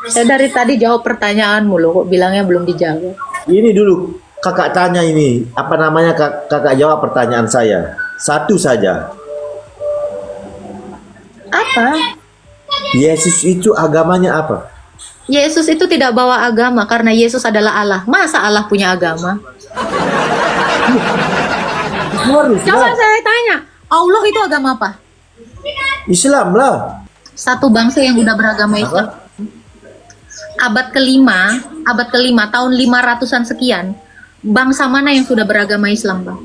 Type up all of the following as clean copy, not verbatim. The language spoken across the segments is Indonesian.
Saya dari tadi jawab pertanyaanmu loh, kok bilangnya belum dijawab. Ini dulu kakak tanya ini, apa namanya kakak jawab pertanyaan saya. Satu saja. Apa? Yesus itu agamanya apa? Yesus itu tidak bawa agama karena Yesus adalah Allah. Masa Allah punya agama? Coba saya tanya, Allah itu agama apa? Islam lah. Satu bangsa yang udah beragama Islam. Abad kelima, tahun 500-an sekian. Bangsa mana yang sudah beragama Islam, Bang?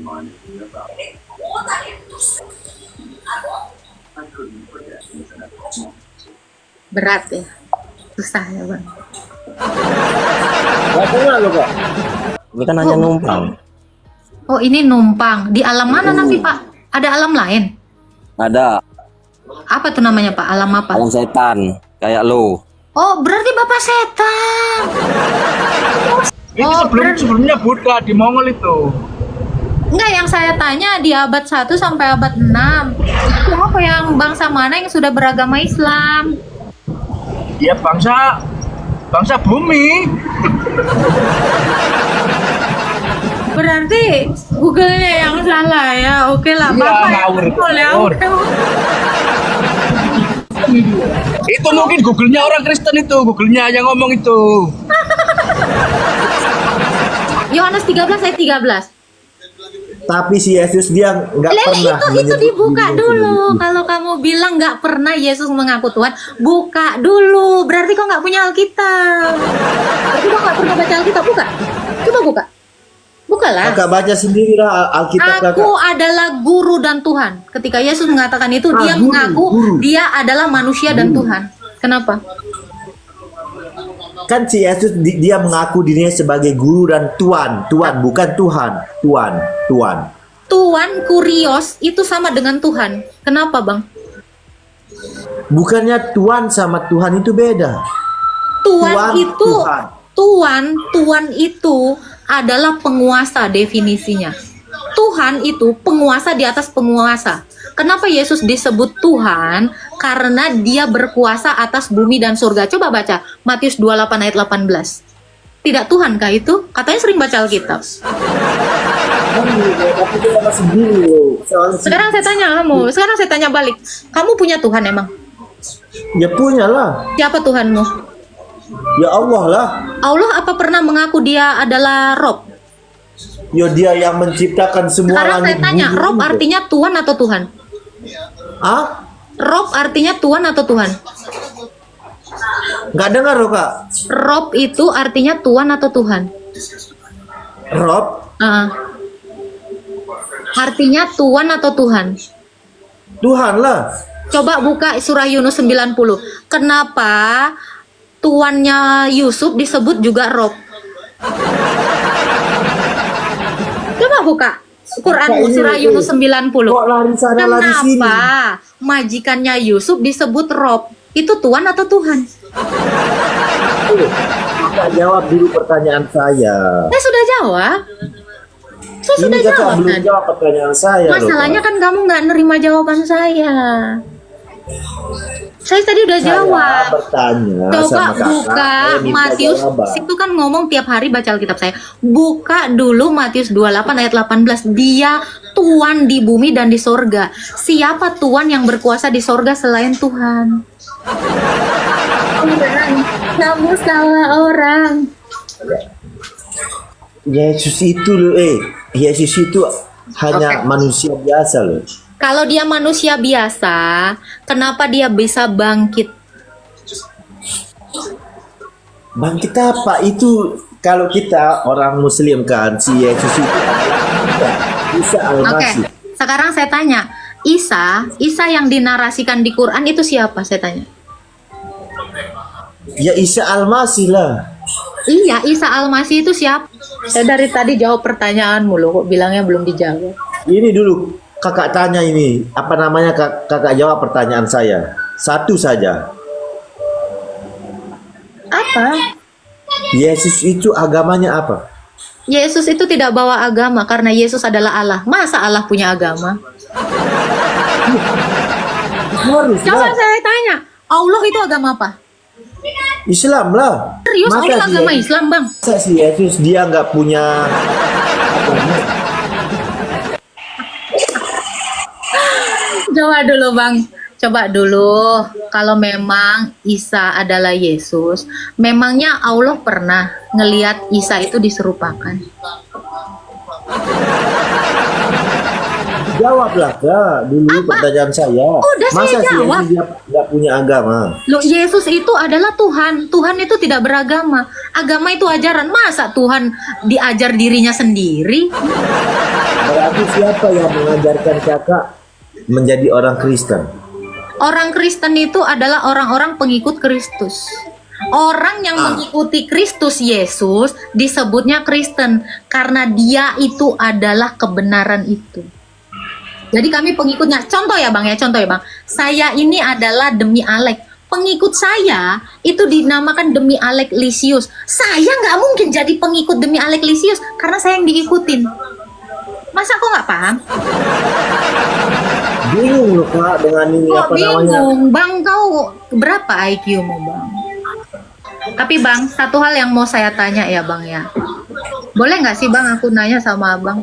Berat ya? Susah ya, Bang? Gak pernah loh kak. Ini kan hanya numpang. Oh, ini numpang. Di alam mana nanti, Pak? Ada alam lain? Ada Apa tuh namanya, Pak? Alam apa? alam setan kayak lo. Oh, berarti Bapak setan. Itu Oh, sebelumnya Buddha di Mongol itu. Enggak, yang saya tanya di abad 1 sampai abad 6. Itu apa yang bangsa mana yang sudah beragama Islam? Ya bangsa bumi. Berarti Google-nya yang salah ya. Oke lah, Iya, Bapak yang ngawur, betul ya. ngawur. Oke. Itu mungkin Google-nya orang Kristen itu, Google-nya yang ngomong itu. Yohanes 13 ayat 13. Tapi si Yesus dia nggak pernah. Itu menyebut dibuka dirinya dulu. sebagai Tuhan. Kalau kamu bilang nggak pernah Yesus mengaku Tuhan, buka dulu. Berarti kau nggak punya Alkitab. Berarti kau nggak pernah baca Alkitab. Buka. Coba buka. Bukalah. Kakak baca sendiri lah Alkitab Aku kakak. adalah guru dan Tuhan. Ketika Yesus mengatakan itu, dia guru, mengaku guru. dia adalah manusia dan Tuhan. Kenapa? Kan si Yesus dia mengaku dirinya sebagai guru dan Tuhan. Tuhan bukan Tuhan. Tuhan. Tuhan kurios itu sama dengan Tuhan. Kenapa, Bang? Bukannya Tuhan sama Tuhan itu beda. Tuhan itu Tuhan. Tuhan itu adalah penguasa definisinya. Tuhan itu penguasa di atas penguasa. Kenapa Yesus disebut Tuhan? Karena dia berkuasa atas bumi dan surga. Coba baca Matius 28 ayat 18. Tidak Tuhan kah itu? Katanya sering baca Alkitab. Sekarang saya tanya kamu, sekarang saya tanya balik. Kamu punya Tuhan emang? Ya punya lah. Siapa Tuhanmu? Ya Allah lah. Allah apa pernah mengaku dia adalah Rob? Ya dia yang menciptakan semua Sekarang saya langit tanya, bumi Rob itu. artinya Tuhan atau Tuhan? Ah? Rob artinya Tuhan atau Tuhan? Nggak dengar loh kak. Rob itu artinya Tuhan atau Tuhan? Rob. Artinya Tuhan atau Tuhan? Tuhan lah. Coba buka surah Yunus 90. Kenapa tuannya Yusuf disebut juga Rob? Coba buka Quranmu surah Yunus 90. Kok lari sana lari sini? Kenapa majikannya Yusuf disebut Rob? Itu Tuhan atau Tuhan? Kakak jawab dulu pertanyaan saya. Saya sudah jawab. Saya sudah Ini kakak jawab belum tadi. jawab pertanyaan saya. loh, Masalahnya Kak. kan kamu nggak nerima jawaban saya. Saya tadi udah Saya jawab. bertanya Coba sama kakak. buka saya minta Matius. jawaban. Situ kan ngomong tiap hari baca Alkitab saya. Buka dulu Matius 28 ayat 18. Dia Tuhan di bumi dan di sorga. Siapa Tuhan yang berkuasa di sorga selain Tuhan? Kamu salah orang. Yesus itu loh, Yesus itu hanya manusia biasa loh. Kalau dia manusia biasa, kenapa dia bisa bangkit? Bangkit apa? Itu kalau kita orang Muslim kan, si Yesus itu Isa Oke, Al-Masih. sekarang saya tanya, Isa yang dinarasikan di Quran itu siapa? Saya tanya. Ya Isa Al-Masih lah. Iya, Isa Al-Masih itu siapa? Saya dari tadi jawab pertanyaanmu loh, kok bilangnya belum dijawab. Ini dulu kakak tanya ini, apa namanya kakak jawab pertanyaan saya. Satu saja. Apa? Yesus itu agamanya apa? Yesus itu tidak bawa agama karena Yesus adalah Allah. Masa Allah punya agama? Harus Coba lah. saya tanya, Allah itu agama apa? Islam lah. Serius, Masa Allah agama Islam, Bang? Masa si Yesus dia nggak punya agama? Coba dulu, Bang. Coba dulu. Kalau memang Isa adalah Yesus, memangnya Allah pernah ngelihat Isa itu diserupakan? Jawablah Kak dulu pertanyaan saya. Udah Masa saya si jawab. Yesus dia nggak punya agama? Loh, Yesus itu adalah Tuhan. Tuhan itu tidak beragama. Agama itu ajaran. Masa Tuhan diajar dirinya sendiri? Berarti siapa yang mengajarkan kakak menjadi orang Kristen? Orang Kristen itu adalah orang-orang pengikut Kristus. Orang yang mengikuti Kristus Yesus disebutnya Kristen karena dia itu adalah kebenaran itu. Jadi kami pengikutnya. Contoh ya Bang ya, contoh ya Bang. Saya ini adalah demi Alek. Pengikut saya itu dinamakan demi Alek Lisius. Saya nggak mungkin jadi pengikut demi Alek Lisius karena saya yang diikutin. Masa kok nggak paham? Bingung loh Kak dengan ini Kok apa namanya? bingung? Bang, kau berapa IQ-mu Bang? Tapi Bang, satu hal yang mau saya tanya ya Bang ya. Boleh nggak sih Bang aku nanya sama Abang?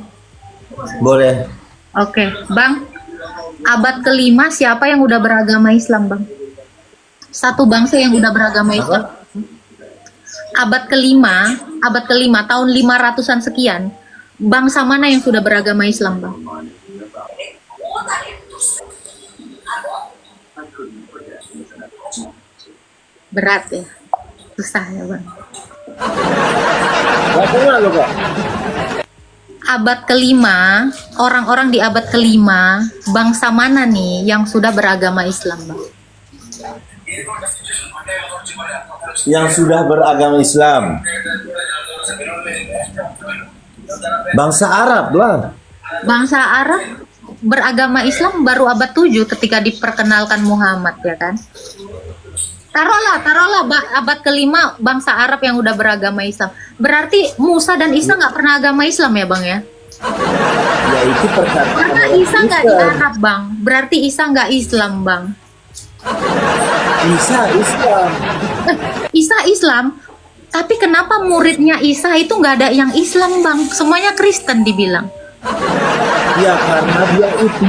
Boleh. Oke, Bang. Abad kelima siapa yang udah beragama Islam, Bang? Satu bangsa yang udah beragama Islam. Abad kelima tahun 500-an sekian. Bangsa mana yang sudah beragama Islam, Bang? Berat ya. Susah ya, Bang. Gak kenal loh Kak. Abad kelima, orang-orang di abad kelima, bangsa mana nih yang sudah beragama Islam, Bang? Yang sudah beragama Islam. Bangsa Arab lah. Bangsa Arab beragama Islam baru abad 7 ketika diperkenalkan Muhammad, ya kan? Taruhlah abad kelima bangsa Arab yang udah beragama Islam. Berarti Musa dan Isa nggak pernah agama Islam ya Bang ya? Ya itu perkataan Karena orang Isa nggak di Kristen. Arab Bang. Berarti Isa nggak Islam Bang. Isa Islam. Isa Islam. Tapi kenapa muridnya Isa itu nggak ada yang Islam Bang? Semuanya Kristen dibilang. Ya karena dia itu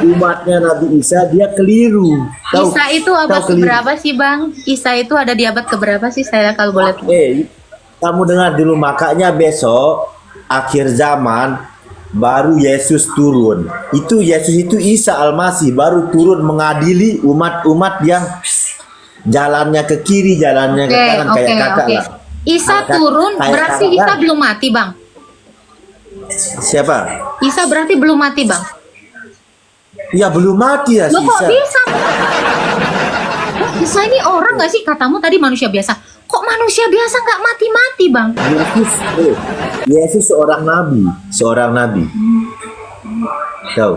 umatnya Nabi Isa, dia keliru. Tahu- Isa itu abad tahu keliru. keberapa sih Bang? Isa itu ada di abad keberapa sih saya kalau boleh tahu? Kamu dengar dulu, makanya besok akhir zaman baru Yesus turun. Itu Yesus itu Isa Al-Masih baru turun mengadili umat-umat yang jalannya ke kiri, jalannya ke kanan kayak kakak lah. Isa Kayak- turun kayak berarti kakak Isa kan? belum mati Bang. Siapa? Isa berarti belum mati Bang. Ya belum mati ya si Lo kok Isa. bisa? Isa ini orang nggak sih? Katamu tadi manusia biasa. Kok manusia biasa nggak mati-mati Bang? Yesus seorang nabi. Tahu?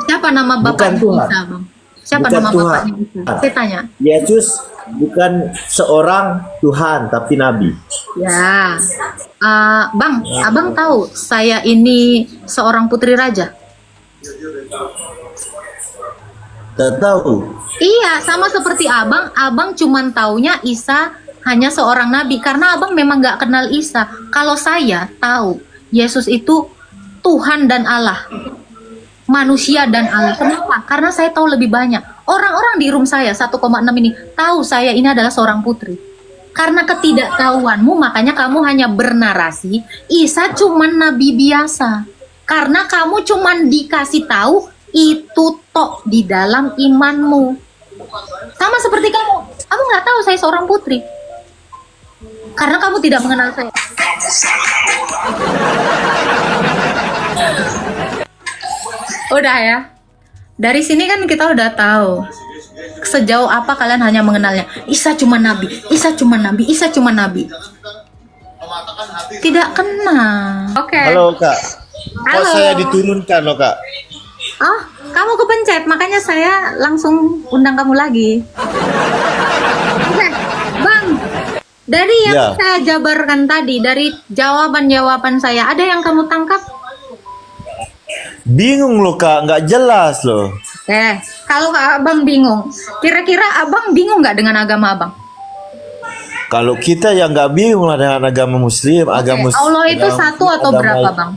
Siapa nama Bukan bapaknya Tuhan. Isa Bang? Siapa Bukan nama Tuhan. bapaknya Isa? Saya tanya. Yesus bukan seorang Tuhan tapi nabi. Ya, Bang, Abang tahu saya ini seorang putri raja. Tak tahu. Iya, sama seperti Abang. Abang cuman taunya Isa hanya seorang nabi karena Abang memang nggak kenal Isa. Kalau saya tahu Yesus itu Tuhan dan Allah, manusia dan Allah. Kenapa? Karena saya tahu lebih banyak. Orang-orang di room saya 1,6 ini tahu saya ini adalah seorang putri. Karena ketidaktahuanmu, makanya kamu hanya bernarasi Isa cuman nabi biasa. Karena kamu cuman dikasih tahu itu tok di dalam imanmu. Sama seperti kamu nggak tahu saya seorang putri. Karena kamu tidak mengenal saya. Udah ya. Dari sini kan kita udah tahu sejauh apa kalian hanya mengenalnya. Isa cuma nabi, Isa cuma nabi, Isa cuma nabi. Tidak kenal. Oke. Halo Kak. Kok Halo. saya diturunkan loh Kak? Oh, kamu kepencet, makanya saya langsung undang kamu lagi. Oke, Bang. Dari yang Ya. saya jabarkan tadi, dari jawaban-jawaban saya, ada yang kamu tangkap? Bingung loh Kak, nggak jelas loh. Kalau Abang bingung, kira-kira Abang bingung nggak dengan agama Abang? Kalau kita yang nggak bingung lah dengan agama Muslim, agama Allah itu agama- satu atau agama berapa, Bang?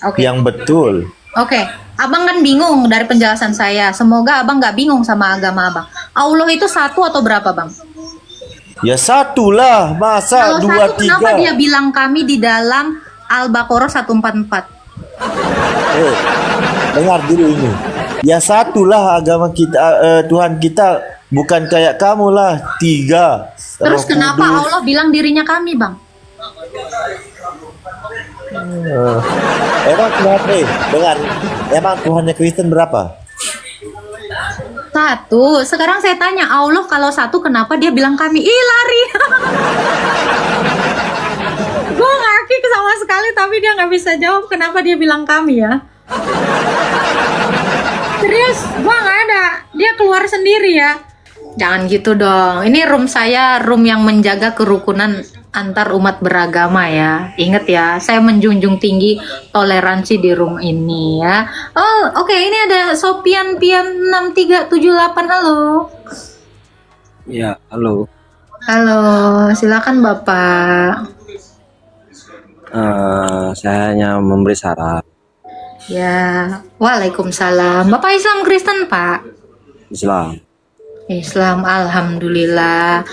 Oke. yang betul. Oke, abang kan bingung dari penjelasan saya. Semoga abang nggak bingung sama agama abang. Allah itu satu atau berapa, Bang? Ya satu lah, masa Kalau dua satu, kenapa tiga. dia bilang kami di dalam Al-Baqarah 144? Dengar dulu ini. Ya satu lah agama kita, Tuhan kita bukan kayak kamu lah, tiga. Terus Roh kenapa Kudus. Allah bilang dirinya kami, Bang? Emang Tuhan, dengar, emang Tuhannya Kristen berapa? Satu. Sekarang saya tanya, Allah kalau satu kenapa dia bilang kami? Ih, lari. Gue ngakik sama sekali tapi dia nggak bisa jawab kenapa dia bilang kami ya. Serius, gue nggak ada. Dia keluar sendiri ya. Jangan gitu dong. Ini room saya, room yang menjaga kerukunan antar umat beragama ya. Ingat ya, saya menjunjung tinggi toleransi di room ini ya. Oh, oke, ini ada Sopian Pian 6378. Halo. Ya, halo. Halo, silakan Bapak. Saya hanya memberi saran. Ya, Waalaikumsalam. Bapak Islam Kristen, Pak? Islam. Islam, Alhamdulillah.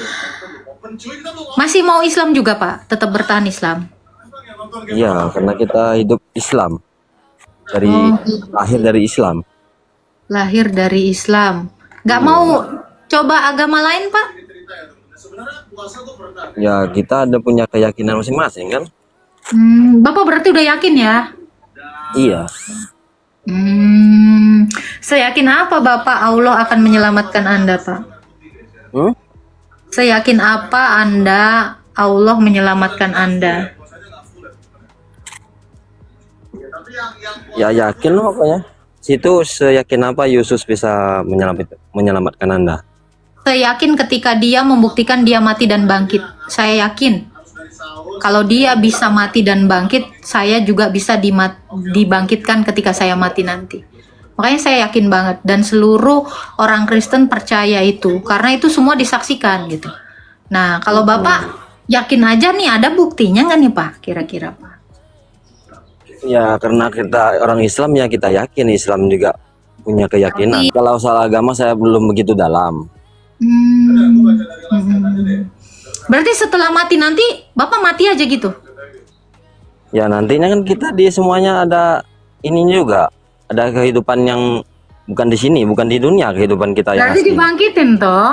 Masih mau Islam juga, Pak? Tetap bertahan Islam? Iya, karena kita hidup Islam. Dari lahir dari Islam. Lahir dari Islam. Gak mau coba agama lain, Pak? Ya, kita ada punya keyakinan masing-masing kan? Bapak berarti udah yakin ya? Iya. Seyakin apa Bapak Allah akan menyelamatkan Anda, Pak? Seyakin apa Anda Allah menyelamatkan Anda? Ya yakin loh pokoknya. Situ seyakin apa Yesus bisa menyelamatkan Anda? Saya yakin ketika dia membuktikan dia mati dan bangkit. Saya yakin kalau dia bisa mati dan bangkit, saya juga bisa dibangkitkan ketika saya mati nanti. Makanya saya yakin banget dan seluruh orang Kristen percaya itu karena itu semua disaksikan gitu. Nah, kalau Bapak yakin aja nih ada buktinya nggak nih Pak? Kira-kira Pak? Ya karena kita orang Islam ya kita yakin Islam juga punya keyakinan. Kalau soal agama saya belum begitu dalam. Berarti setelah mati nanti Bapak mati aja gitu? Ya nantinya kan kita di semuanya ada ini juga. Ada kehidupan yang bukan di sini, bukan di dunia kehidupan kita yang Berarti asli. dibangkitin toh?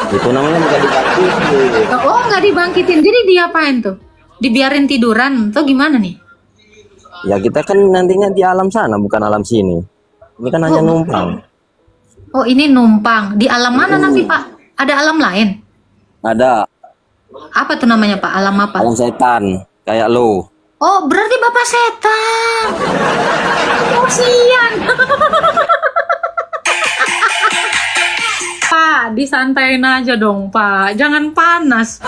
Itu namanya bukan dibangkitin. Oh nggak dibangkitin, jadi diapain tuh? Dibiarin tiduran atau gimana nih? Ya kita kan nantinya di alam sana, bukan alam sini. Ini kan hanya numpang. Oh ini numpang, di alam mana nanti Pak? Ada alam lain? Ada Apa tuh namanya Pak? Alam apa? alam setan, kayak lo. Oh berarti Bapak setan. Kasian. Pak, disantain aja dong Pak, jangan panas.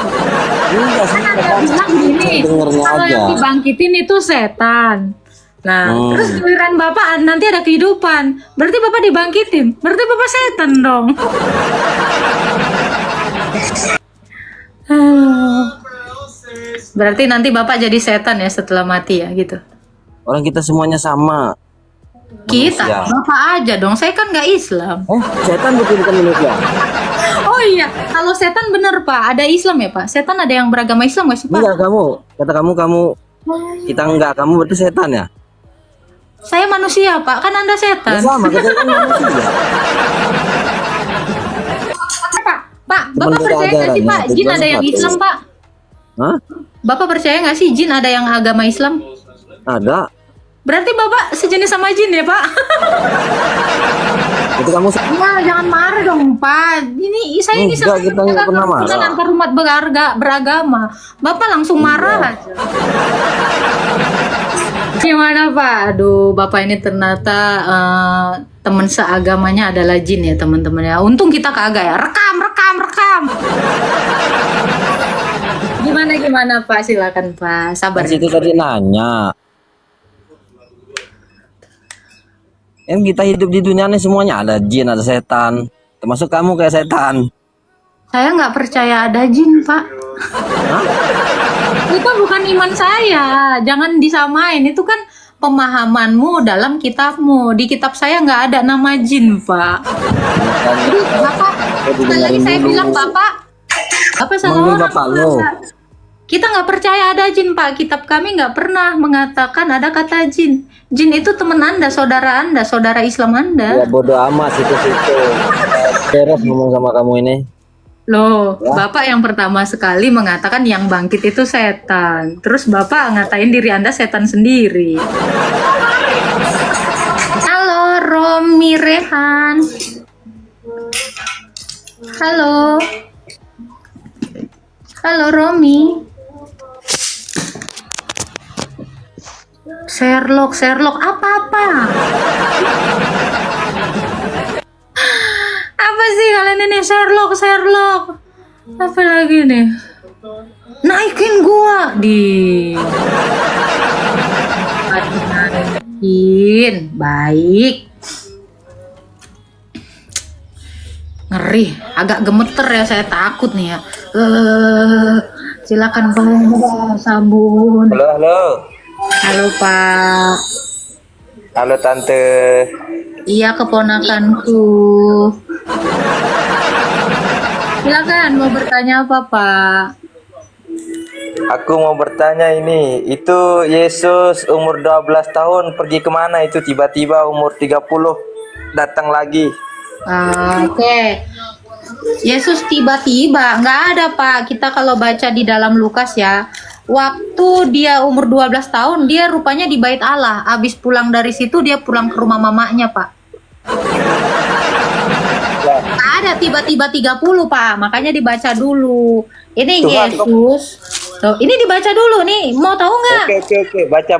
Enggak sih, Bilang gini, dengernya kalau aja. yang dibangkitin itu setan. Nah, terus giliran Bapak nanti ada kehidupan. Berarti Bapak dibangkitin. Berarti Bapak setan dong. Berarti nanti Bapak jadi setan ya setelah mati ya gitu. Orang kita semuanya sama. Kita, Manusia. Bapak aja dong. Saya kan nggak Islam. Setan bukan manusia. Oh iya, kalau setan bener Pak. Ada Islam ya Pak? Setan ada yang beragama Islam nggak sih Pak? Enggak kamu, kata kamu kita enggak, kamu berarti setan ya? Saya manusia Pak, kan Anda setan. Ya sama, kita kan manusia. Pak, Cuman Bapak beda percaya nggak sih ajaran, Pak? ya, Jin ada yang satu. Islam Pak? Hah? Bapak percaya nggak sih jin ada yang agama Islam? Ada. Berarti Bapak sejenis sama jin ya Pak? Itu kamu Ya jangan marah dong Pak. Ini saya ini Enggak, kita nggak pernah marah. antar umat beragama. Bapak langsung marah aja. Gimana Pak? Aduh, Bapak ini ternyata teman seagamanya adalah jin ya teman-teman ya. Untung kita kagak ya. Rekam. Gimana Pak? Silakan Pak. Sabar. Pas itu tadi nanya. Kan kita hidup di dunia ini semuanya ada jin, ada setan. Termasuk kamu kayak setan. Saya nggak percaya ada jin, Pak. Itu bukan iman saya. Jangan disamain. Itu kan pemahamanmu dalam kitabmu. Di kitab saya nggak ada nama jin, Pak. Jadi, Bapak, sekali lagi saya bilang, Bapak, apa salah Manggil orang? bapak lo. Kita nggak percaya ada jin, Pak. Kitab kami nggak pernah mengatakan ada kata jin. Jin itu teman Anda, saudara Islam Ya Anda. bodoh amat situ-situ. Beres ngomong sama kamu ini. Loh, Bapak yang pertama sekali mengatakan yang bangkit itu setan. Terus Bapak ngatain diri Anda setan sendiri. Halo, Romi Rehan. Halo. Halo, Romi. Sherlock, apa-apa? Apa sih kalian ini Sherlock? Apa lagi nih? Naikin gua naikin, baik. Ngeri, agak gemeter ya, saya takut nih ya. Silakan Pak, sabun. Halo, halo. Halo Pak. Halo Tante. Iya, keponakanku. Silakan, mau bertanya apa, Pak? Aku mau bertanya ini, itu Yesus umur 12 tahun pergi kemana itu tiba-tiba umur 30 datang lagi? Oke. Yesus tiba-tiba, nggak ada Pak. Kita kalau baca di dalam Lukas ya, waktu dia umur 12 tahun, dia rupanya di bait Allah. Habis pulang dari situ, dia pulang ke rumah mamanya Pak. Nggak ada tiba-tiba 30 Pak, makanya dibaca dulu. Ini Tuhan, Yesus. Tuh, ini dibaca dulu nih, mau tahu nggak? Oke. Baca.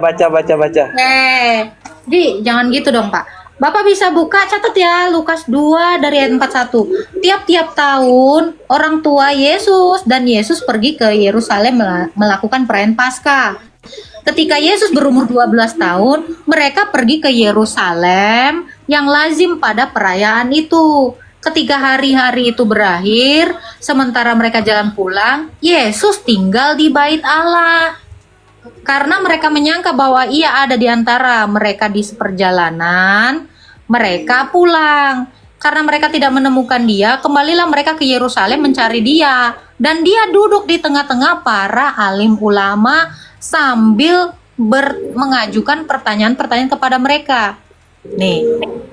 Di jangan gitu dong Pak. Bapak bisa buka, catat ya, Lukas 2 dari ayat 41. Tiap-tiap tahun orang tua Yesus dan Yesus pergi ke Yerusalem melakukan perayaan Paskah. Ketika Yesus berumur 12 tahun, mereka pergi ke Yerusalem yang lazim pada perayaan itu. Ketika hari-hari itu berakhir, sementara mereka jalan pulang, Yesus tinggal di bait Allah. Karena mereka menyangka bahwa ia ada di antara mereka di seperjalanan, mereka pulang. Karena mereka tidak menemukan dia, kembalilah mereka ke Yerusalem mencari dia. Dan dia duduk di tengah-tengah para alim ulama sambil mengajukan pertanyaan-pertanyaan kepada mereka. Nih,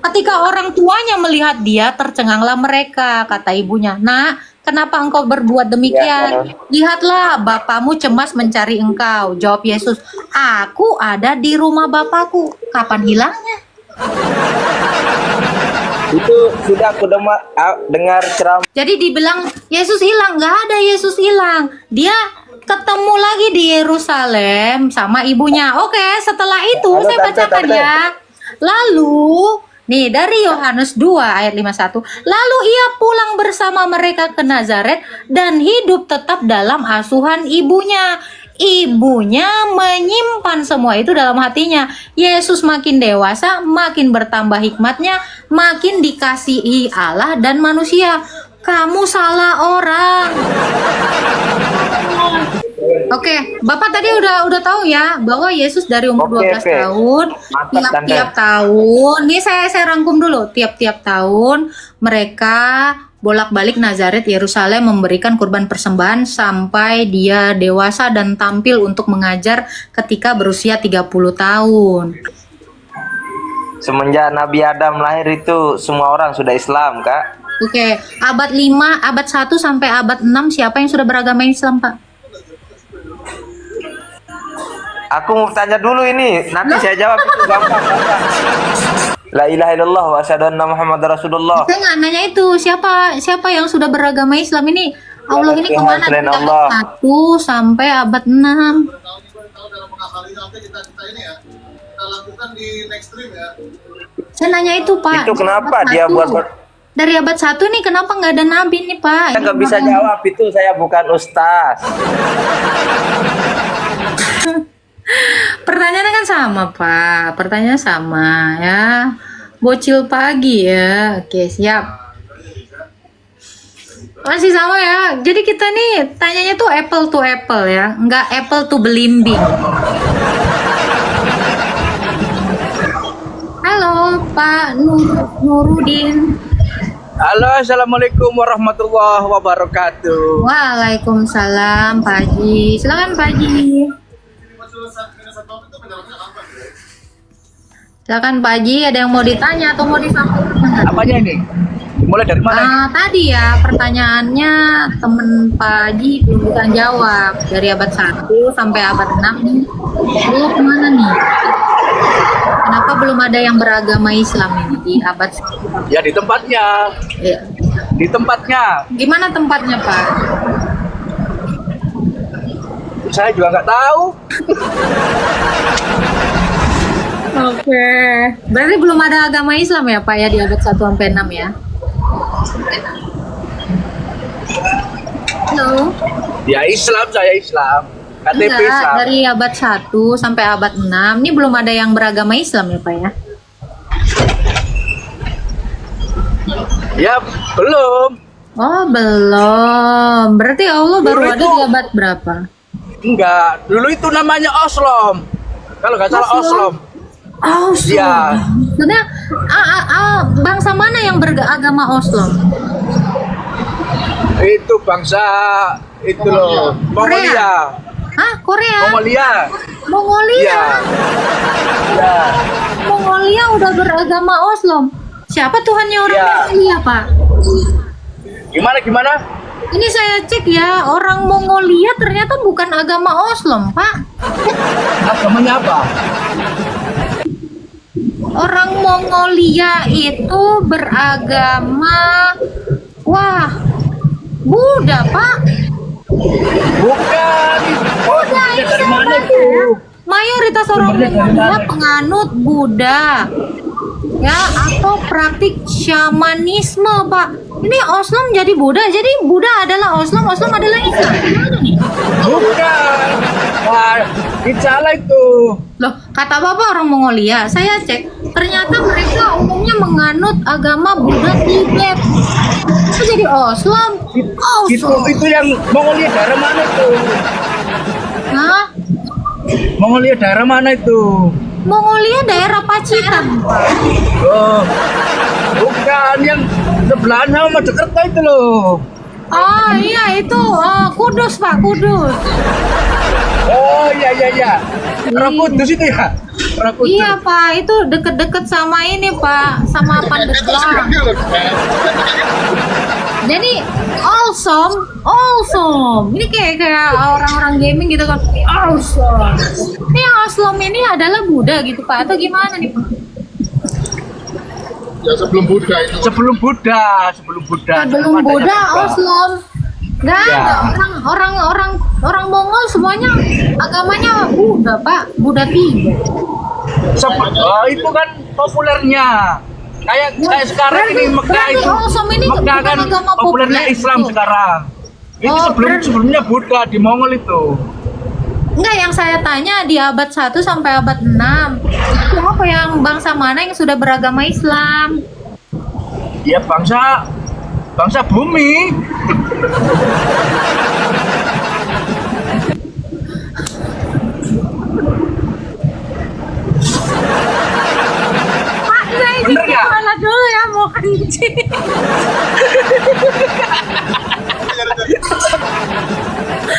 ketika orang tuanya melihat dia, tercenganglah mereka, kata ibunya. Nak, kenapa engkau berbuat demikian? Lihatlah, bapakmu cemas mencari engkau. Jawab Yesus, aku ada di rumah bapakku. Kapan hilangnya? Itu sudah aku dengar ceramah. Jadi dibilang Yesus hilang, nggak ada Yesus hilang. Dia ketemu lagi di Yerusalem sama ibunya. Oke, setelah itu Halo, saya bacakan Tante. ya. Lalu, nih dari Yohanes 2 ayat 51. Lalu ia pulang bersama mereka ke Nazaret dan hidup tetap dalam asuhan ibunya. Ibunya menyimpan semua itu dalam hatinya. Yesus makin dewasa, makin bertambah hikmatnya, makin dikasihi Allah dan manusia. Kamu salah orang. Oke, Bapak tadi udah tahu ya bahwa Yesus dari umur 12 Oke. tahun, Mantap, tiap-tiap tahun, ini saya rangkum dulu, tiap-tiap tahun mereka bolak-balik Nazaret Yerusalem memberikan kurban persembahan sampai dia dewasa dan tampil untuk mengajar ketika berusia 30 tahun. Semenjak Nabi Adam lahir itu semua orang sudah Islam, Kak. Oke, abad 5, abad 1 sampai abad 6 siapa yang sudah beragama Islam, Pak? Aku mau tanya dulu ini, nanti saya jawab itu gampang. La ilaha illallah wa asyhadu anna Muhammadar Rasulullah. Saya nggak nanya itu siapa yang sudah beragama Islam ini. Allah ini Tuhan kemana selain dari Allah. abad 1 sampai abad 6. Saya nanya itu Pak. Itu kenapa Abad dia 1. buat Dari abad 1 nih kenapa nggak ada nabi nih Pak? Saya nggak bisa jawab itu, saya bukan ustaz. Pertanyaannya kan sama Pak. Pertanyaannya sama ya. Bocil pagi ya. Oke siap. Masih sama ya. Jadi kita nih tanyanya tuh apple to apple ya, nggak apple to belimbing. Halo Pak Nurudin. Halo, assalamualaikum warahmatullahi wabarakatuh. Waalaikumsalam Pak Haji. Silakan Pak Haji. Silakan Pak Haji, ada yang mau ditanya atau mau disampaikan? Apanya ini? Mulai dari mana? ini? Tadi ya pertanyaannya temen Pak Haji belum bisa jawab. Dari abad 1 sampai abad 6 nih. Lu kemana nih? Kenapa belum ada yang beragama Islam ini di abad 1? Ya di tempatnya. Ya. Di tempatnya. Gimana tempatnya Pak? Saya juga nggak tahu. Oke. Berarti belum ada agama Islam ya Pak ya di abad 1 sampai 6 ya? Halo. Ya Islam, saya Islam. KTP Enggak, Islam. dari abad 1 sampai abad 6 ini belum ada yang beragama Islam ya Pak ya? Ya belum. Oh belum. Berarti Allah baru Dulu ada itu- di abad berapa? Enggak. Dulu itu namanya Oslom. Kalau nggak salah Oslom. Oslom. Iya. Sebenarnya bangsa mana yang beragama Oslom? Itu bangsa itu loh. Mongolia. Hah? Korea? Mongolia. Mongolia? Iya. Ya. Mongolia udah beragama Oslom. Siapa Tuhannya orang Iya. Mongolia Pak? Gimana? Ini saya cek ya, orang Mongolia ternyata bukan agama Oslom Pak. Agamanya apa? Orang Mongolia itu beragama Buddha Pak. Bukan. Buddha Ini ini dari mana namanya itu? ya. Mayoritas orang Sumbernya dari Mongolia mana? penganut Buddha. Ya, atau praktik shamanisme Pak. Ini Oslom jadi Buddha, jadi Buddha adalah Oslom adalah Islam. Gimana nih? Bukan. Wah, salah itu. Loh, kata Bapak orang Mongolia, saya cek, ternyata mereka umumnya menganut agama Buddha Tibet. Itu jadi Oslom. Itu yang Mongolia daerah mana itu? Hah? Mongolia daerah mana itu? Mongolia daerah Pacitan. Oh, bukan yang sebelahan sama Jakarta itu loh. Oh iya itu Kudus Pak, Kudus. Oh iya. Orang Kudus itu ya? Orang Kudus. Iya Pak, itu deket-deket sama ini Pak, sama Pandeglang. Jadi awesome. Ini kayak orang-orang gaming gitu kan. Awesome. Ini yang Oslom ini adalah Buddha gitu Pak, atau gimana nih Pak? Ya sebelum Buddha itu. Sebelum Buddha. Sebelum Sebelum Buddha, adanya Oslom. Nggak Ya. ada orang Mongol semuanya agamanya Buddha Pak, Buddha Tibet. Itu kan populernya. Kayak sekarang ini Mekah berarti itu. Oslom ini Mekah bukan kan agama populernya populer Islam itu. sekarang. Itu Oh, berarti- sebelumnya Buddha di Mongol itu. Enggak, yang saya tanya di abad 1 sampai abad 6. Siapa yang bangsa mana yang sudah beragama Islam? Ya bangsa bumi. Pak, saya Bener cuci nggak? kepala dulu ya, mau kencing.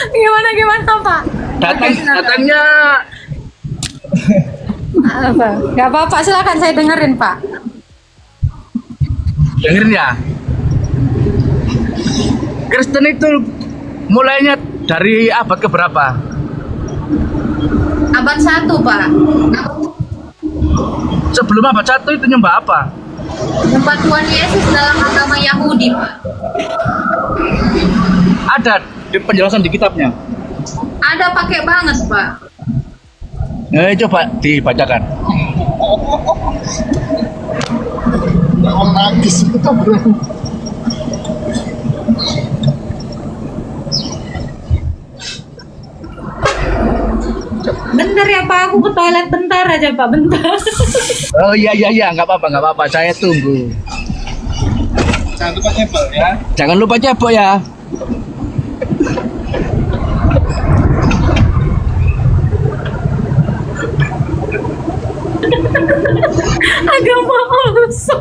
Gimana Pak? Datangnya Apa? Gak apa-apa, silakan saya dengerin Pak. dengerin ya. Kristen itu mulainya dari abad keberapa? Abad 1 Pak. Sebelum abad 1 itu nyembah apa? Nyembah Tuhan Yesus dalam agama Yahudi Pak. Ada di penjelasan di kitabnya. Ada pakai banget Pak. Coba dibacakan. Orang nangis itu bro. Bentar ya Pak, aku ke toilet bentar aja Pak, bentar. Oh iya, nggak apa-apa. Saya tunggu. Jangan lupa nyebel ya. Jangan lupa cebok ya. Agama also.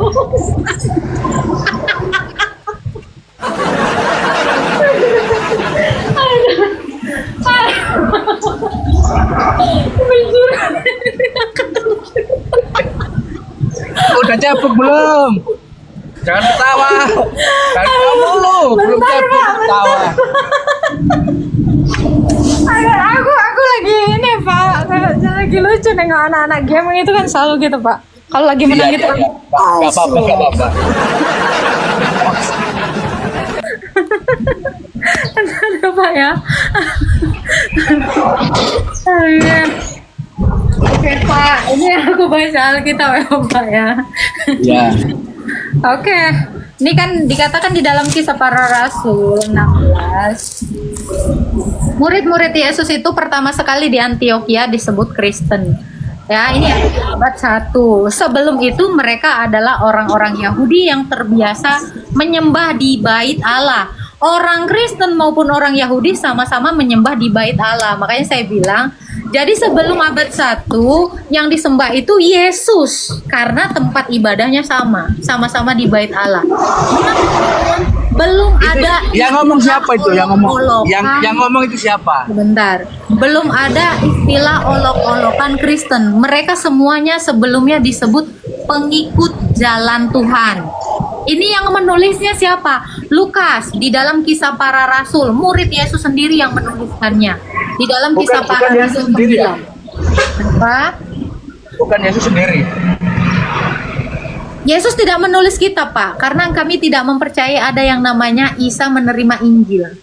Udah cebok belum? Jangan ketawa. Jangan ketawa dulu. Belum cebok ketawa. Aku lagi ini Pak, lagi lucu nengok anak-anak game itu kan selalu gitu Pak. Kalau lagi menang gitu. Gak apa-apa, gak apa-apa. Ada Pak ya. Iya. Oke Pak, ini aku baca Alkitab ya Pak ya. Ya. Oke, ini kan dikatakan di dalam Kisah Para Rasul 16. Murid-murid Yesus itu pertama sekali di Antioquia disebut Kristen. Ya, ini abad 1. Sebelum itu mereka adalah orang-orang Yahudi yang terbiasa menyembah di bait Allah. Orang Kristen maupun orang Yahudi sama-sama menyembah di bait Allah. Makanya saya bilang, jadi sebelum abad 1 yang disembah itu Yesus karena tempat ibadahnya sama-sama di bait Allah. Belum ada Yang ngomong siapa itu? Yang ngomong olok-olokan. yang ngomong itu siapa? Sebentar, belum ada istilah olok-olokan Kristen. Mereka semuanya sebelumnya disebut pengikut jalan Tuhan. Ini yang menulisnya siapa? Lukas di dalam Kisah Para Rasul, murid Yesus sendiri yang menuliskannya. Di dalam Kisah Para bukan Rasul Yesus sendiri ya? 9. Apa? Bukan Yesus sendiri. Yesus tidak menulis kitab, Pak, karena kami tidak mempercayai ada yang namanya Isa menerima Injil.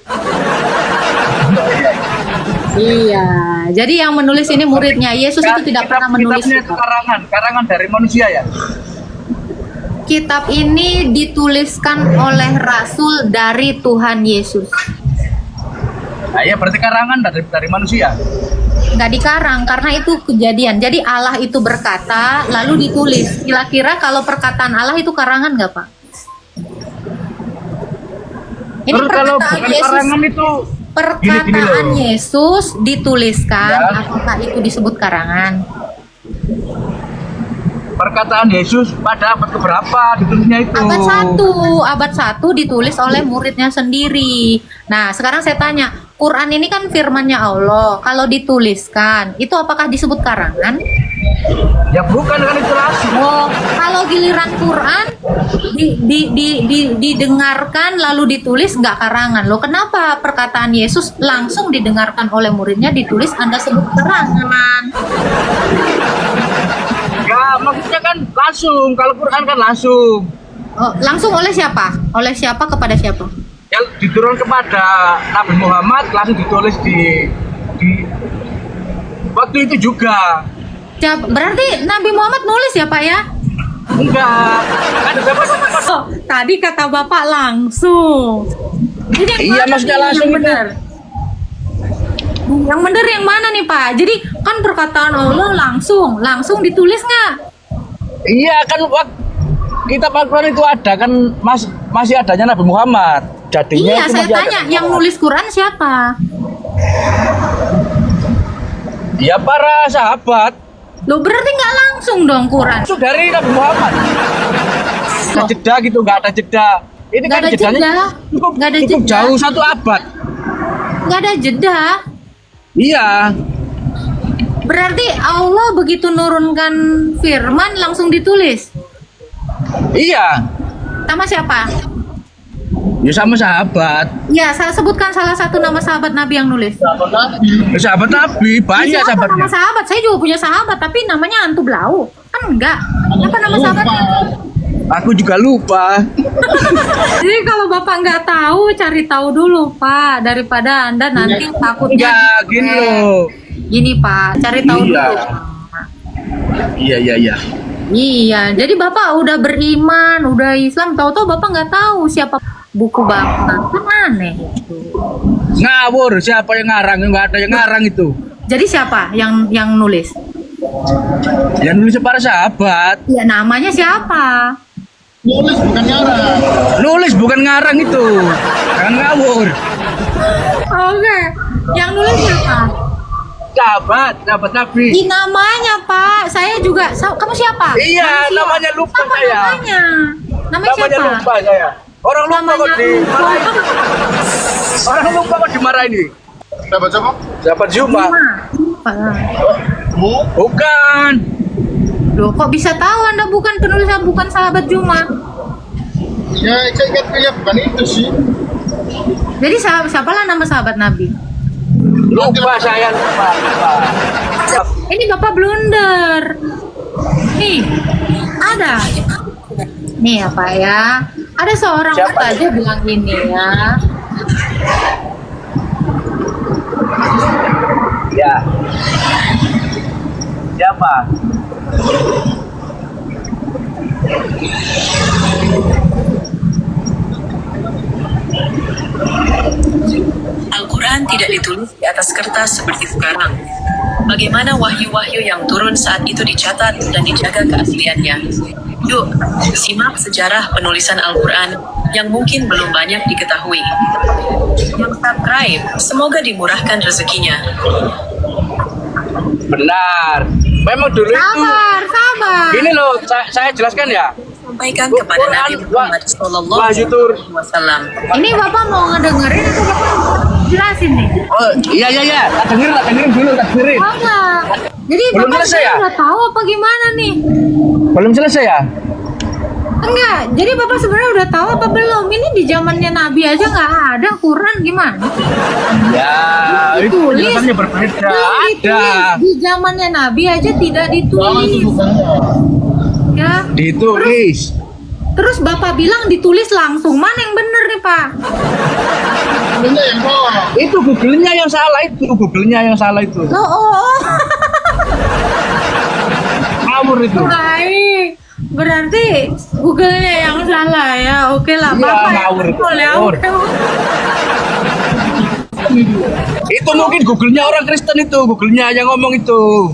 Iya, jadi yang menulis ini muridnya. Yesus itu tidak pernah menulis Kitabnya itu kitab. karangan dari manusia ya. Kitab ini dituliskan oleh Rasul dari Tuhan Yesus. Nah, ya berarti karangan dari manusia. Nggak dikarang, karena itu kejadian. Jadi Allah itu berkata, lalu ditulis. Kira-kira kalau perkataan Allah itu karangan nggak, Pak? Ini Terus kalau perkataan bukan Yesus. karangan itu Perkataan loh. Yesus dituliskan, Ya. apakah itu disebut karangan? perkataan Yesus pada abad keberapa ditulisnya itu? Abad 1 ditulis oleh muridnya sendiri. Nah, sekarang saya tanya, Quran ini kan firman-Nya Allah. Kalau dituliskan, itu apakah disebut karangan? Ya bukan kan itu langsung. Oh, kalau giliran Quran didengarkan lalu ditulis nggak karangan. Loh, kenapa perkataan Yesus langsung didengarkan oleh muridnya ditulis Anda sebut karangan? Ya maksudnya kan langsung. Kalau Quran kan langsung. Oh, langsung oleh siapa? Oleh siapa kepada siapa? Ya diturun kepada Nabi Muhammad, langsung ditulis di waktu itu juga. Berarti Nabi Muhammad nulis ya Pak ya? Enggak. Kan dapat. Oh, tadi kata Bapak langsung. Ini yang Iya, mana maksudnya nih langsung yang itu. benar? Yang benar yang mana nih Pak? Jadi kan perkataan Allah langsung ditulis nggak? Iya kan kitab Al-Quran itu ada kan masih adanya Nabi Muhammad. Jadinya Iya, itu saya masih ada tanya Nabi yang Muhammad. nulis Quran siapa? Ya para sahabat. Loh, berarti nggak langsung dong Quran? Itu dari Nabi Muhammad. Ada Loh. jeda gitu, nggak ada jeda. Ini Nggak kan ada jedanya jeda. cukup, Nggak ada cukup jeda. jauh 1 abad. Nggak ada jeda. Iya. Berarti Allah begitu nurunkan firman langsung ditulis. Iya. Sama siapa? Ya sama sahabat. Ya, saya sebutkan salah satu nama sahabat Nabi yang nulis. Ya, sahabat Nabi, banyak Siapa sahabatnya. nama sahabat? Saya juga punya sahabat, tapi namanya Antu Blau. Kan enggak. Apa nama sahabatnya? Aku juga lupa. Jadi kalau Bapak nggak tahu, cari tahu dulu, Pak. Daripada Anda nanti takutnya. Enggak, gini loh. Gini, Pak. Cari tahu Iya. dulu. Iya. Iya, jadi Bapak udah beriman, udah Islam, tahu-tahu Bapak nggak tahu siapa buku Bapak. Kan aneh itu. Ngawur, siapa yang ngarang? Enggak ada yang ngarang itu. Jadi siapa yang nulis? Yang nulis para sahabat. Ya namanya siapa? Nulis bukan ngarang. Nulis bukan ngarang itu. Jangan ngawur. Oke. Yang nulis siapa? Sahabat Nabi. Di namanya Pak. Saya juga. Kamu siapa? Iya, Manusia. namanya lupa Apa saya. namanya? Namanya Namanya siapa? lupa saya. Orang lupa kok Namanya dimarahin. Orang lupa kok dimarahin ini. Dapat siapa? Sahabat Zuma. Lupa. Bu. Bukan. Loh, kok bisa tahu Anda bukan penulis, bukan sahabat Juma? Ya, saya ingat pilih bukan itu sih. Jadi siapalah nama sahabat Nabi? Lupa saya lupa. Ini Bapak blunder. Nih, ada. Nih ya Pak ya. Ada seorang Siapa? aja bilang ini ya. Ya. Siapa? Al-Quran tidak ditulis di atas kertas seperti sekarang. Bagaimana wahyu-wahyu yang turun saat itu dicatat dan dijaga keasliannya? Yuk, simak sejarah penulisan Al-Quran yang mungkin belum banyak diketahui. Yang subscribe, semoga dimurahkan rezekinya. Benar. Memang dulu itu. Sabar. Ini loh, saya jelaskan ya. Sampaikan kepada Nabi Muhammad Wahyu turun. SAW. Ini Bapak mau ngedengerin atau Bapak jelasin nih? Oh, iya. Tak dengerin dulu. Oh, enggak. Jadi Belum Bapak selesai ya? udah tahu apa gimana nih? Belum selesai ya? Enggak, jadi Bapak sebenarnya udah tahu apa belum? Ini di zamannya Nabi aja nggak ada Quran gimana? Ya, itu penjelasannya berbeda. Belum ditulis. Ada. Di zamannya Nabi aja tidak Lama itu ditulis. bukannya. Ya. Ditulis. Terus Bapak bilang ditulis langsung. Mana yang bener nih Pak? Ini yang salah. Itu Google-nya yang salah itu. Oh. Ngawur itu. Baik. Berarti Google-nya yang salah ya. Oke lah, Iya, Bapak yang ngawur itu, betul ya. ngawur. Oke. Itu mungkin Google-nya orang Kristen itu, Google-nya yang ngomong itu.